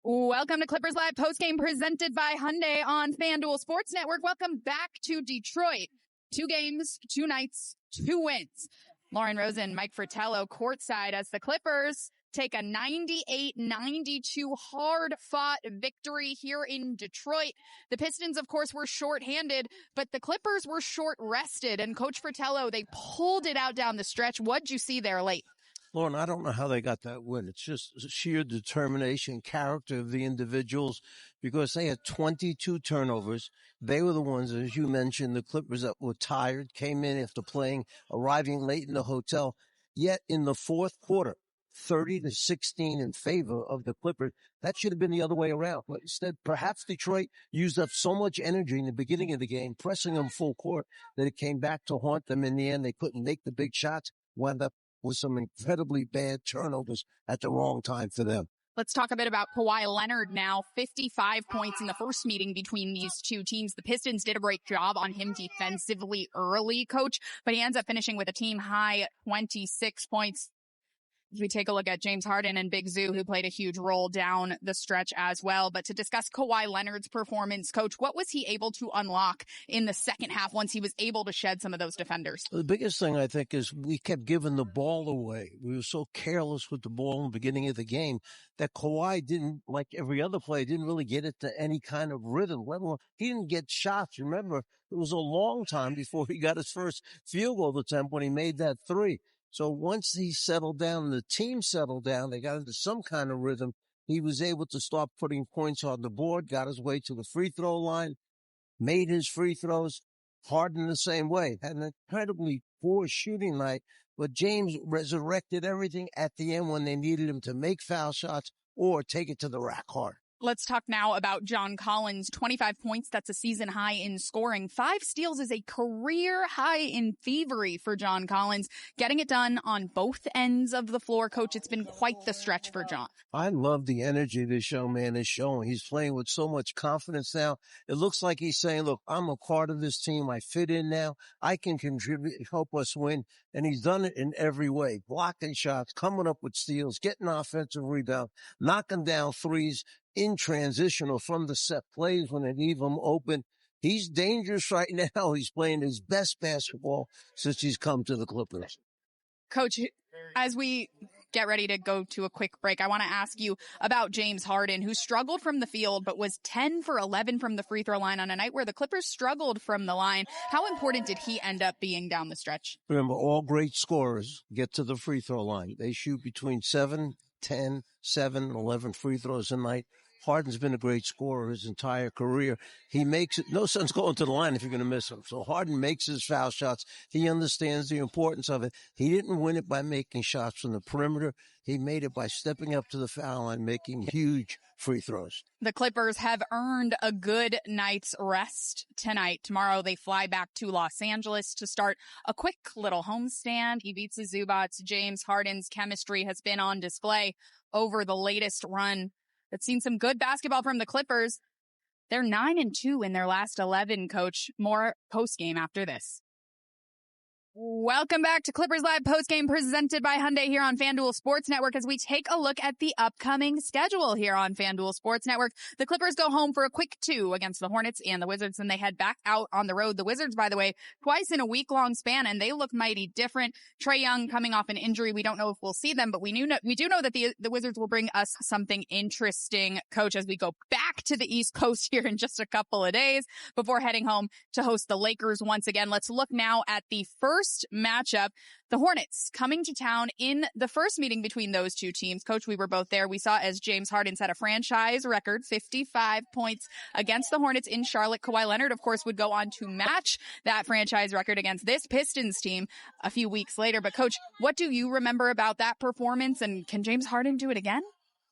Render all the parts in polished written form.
Welcome to Clippers Live Postgame presented by Hyundai on FanDuel Sports Network. Welcome back to Detroit. 2 games, 2 nights, 2 wins. Lauren Rosen, Mike Fratello courtside as the Clippers take a 98-92 hard-fought victory here in Detroit. The Pistons, of course, were short-handed, but the Clippers were short-rested. And Coach Fratello, they pulled it out down the stretch. What'd you see there late? Lauren, I don't know how they got that win. It's just sheer determination, character of the individuals, because they had 22 turnovers. They were the ones, as you mentioned, the Clippers that were tired, came in after arriving late in the hotel. Yet in the fourth quarter, 30-16 in favor of the Clippers. That should have been the other way around. But instead, perhaps Detroit used up so much energy in the beginning of the game, pressing them full court, that it came back to haunt them in the end. They couldn't make the big shots, wound up with some incredibly bad turnovers at the wrong time for them. Let's talk a bit about Kawhi Leonard now. 55 points in the first meeting between these two teams. The Pistons did a great job on him defensively early, Coach, but he ends up finishing with a team-high 26 points. As we take a look at James Harden and Big Zoo, who played a huge role down the stretch as well. But to discuss Kawhi Leonard's performance, Coach, what was he able to unlock in the second half once he was able to shed some of those defenders? The biggest thing, I think, is we kept giving the ball away. We were so careless with the ball in the beginning of the game that Kawhi didn't, like every other player, didn't really get it to any kind of rhythm. He didn't get shots. Remember, it was a long time before he got his first field goal attempt when he made that three. So once he settled down, the team settled down, they got into some kind of rhythm, he was able to start putting points on the board, got his way to the free throw line, made his free throws. Harden the same way. Had an incredibly poor shooting night, but James resurrected everything at the end when they needed him to make foul shots or take it to the rack hard. Let's talk now about John Collins. 25 points, that's a season high in scoring. 5 steals is a career high in thievery for John Collins. Getting it done on both ends of the floor, Coach. It's been quite the stretch for John. I love the energy this young man is showing. He's playing with so much confidence now. It looks like he's saying, look, I'm a part of this team. I fit in now. I can contribute, help us win. And he's done it in every way. Blocking shots, coming up with steals, getting offensive rebounds, knocking down threes in transition or from the set plays when they leave him open. He's dangerous right now. He's playing his best basketball since he's come to the Clippers. Coach, as we get ready to go to a quick break, I want to ask you about James Harden, who struggled from the field but was 10 for 11 from the free throw line on a night where the Clippers struggled from the line. How important did he end up being down the stretch? Remember, all great scorers get to the free throw line. They shoot between 7, 10, 7, 11 free throws a night. Harden's been a great scorer his entire career. He makes it, no sense going to the line if you're going to miss him. So Harden makes his foul shots. He understands the importance of it. He didn't win it by making shots from the perimeter. He made it by stepping up to the foul line, making huge free throws. The Clippers have earned a good night's rest tonight. Tomorrow they fly back to Los Angeles to start a quick little homestand. Ivica Zubac, James Harden's chemistry has been on display over the latest run. That's seen some good basketball from the Clippers. They're 9-2 in their last 11, Coach. More postgame after this. Welcome back to Clippers Live Postgame presented by Hyundai here on FanDuel Sports Network as we take a look at the upcoming schedule here on FanDuel Sports Network. The Clippers go home for a quick 2 against the Hornets and the Wizards, and they head back out on the road. The Wizards, by the way, twice in a week-long span, and they look mighty different. Trae Young coming off an injury. We don't know if we'll see them, but we do know that the Wizards will bring us something interesting, Coach, as we go back to the East Coast here in just a couple of days before heading home to host the Lakers once again. Let's look now at the first matchup. The Hornets coming to town in the first meeting between those two teams. Coach, we were both there. We saw as James Harden set a franchise record, 55 points against the Hornets in Charlotte. Kawhi Leonard, of course, would go on to match that franchise record against this Pistons team a few weeks later. But Coach, what do you remember about that performance? And can James Harden do it again?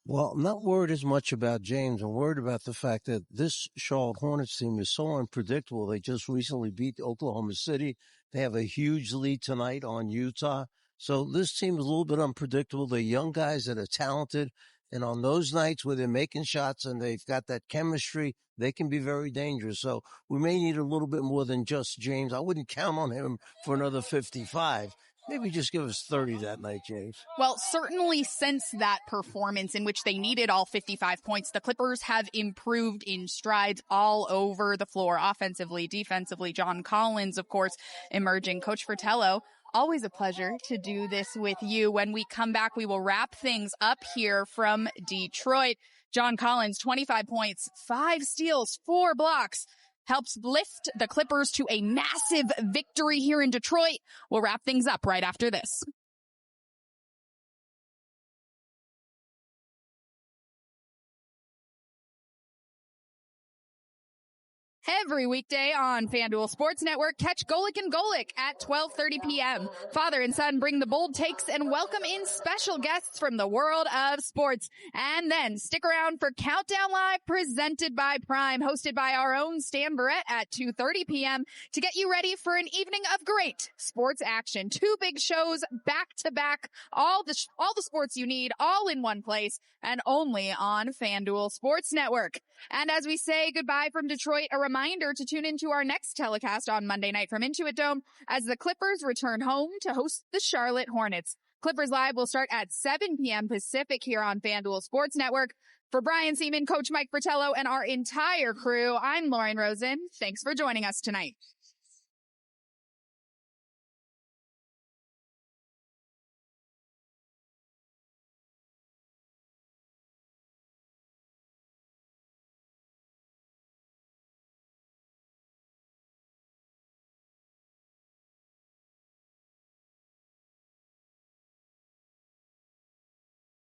Well, I'm not worried as much about James. I'm worried about the fact that this Charlotte Hornets team is so unpredictable. They just recently beat Oklahoma City. They have a huge lead tonight on Utah. So this team is a little bit unpredictable. They're young guys that are talented. And on those nights where they're making shots and they've got that chemistry, they can be very dangerous. So we may need a little bit more than just James. I wouldn't count on him for another 55. Maybe just give us 30 that night, James. Well, certainly since that performance in which they needed all 55 points, the Clippers have improved in strides all over the floor, offensively, defensively. John Collins, of course, emerging. Coach Fratello, always a pleasure to do this with you. When we come back, we will wrap things up here from Detroit. John Collins, 25 points, 5 steals, 4 blocks. Helps lift the Clippers to a massive victory here in Detroit. We'll wrap things up right after this. Every weekday on FanDuel Sports Network, catch Golic and Golic at 12:30 p.m. Father and son bring the bold takes and welcome in special guests from the world of sports. And then stick around for Countdown Live presented by Prime, hosted by our own Stan Barrett at 2:30 p.m. to get you ready for an evening of great sports action. 2 big shows back to back, all the sports you need, all in one place, and only on FanDuel Sports Network. And as we say goodbye from Detroit, a reminder to tune into our next telecast on Monday night from Intuit Dome as the Clippers return home to host the Charlotte Hornets. Clippers Live will start at 7 p.m. Pacific here on FanDuel Sports Network. For Brian Seaman, Coach Mike Fratello, and our entire crew, I'm Lauren Rosen. Thanks for joining us tonight.